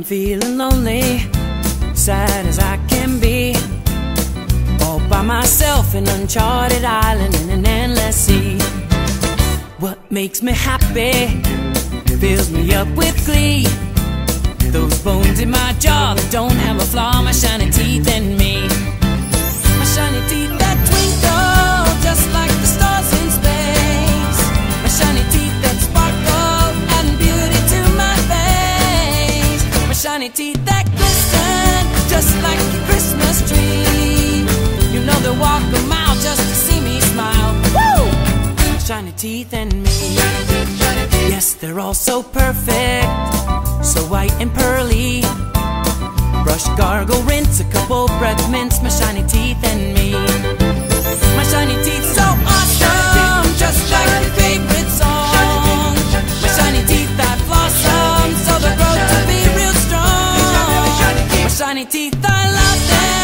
I'm feeling lonely, sad as I can be, all by myself in uncharted island in an endless sea. What makes me happy fills me up with glee. Those bones in my jaw that don't have a flaw, my shiny teeth and me. My shiny teeth that twinkle just like the stars in space. My shiny teeth that sparkle, adding beauty to my face. My shiny teeth that glisten just like a Christmas tree. You know they'll walk a mile just to see me smile. Woo! My shiny teeth and me. Yes, they're all so perfect, so white and pearly. Brush, gargle, rinse, a couple breath mints. My shiny teeth and me. My shiny teeth so awesome, just like your favorite song. My shiny teeth that blossom, so they grow to be real strong. My shiny teeth, I love them.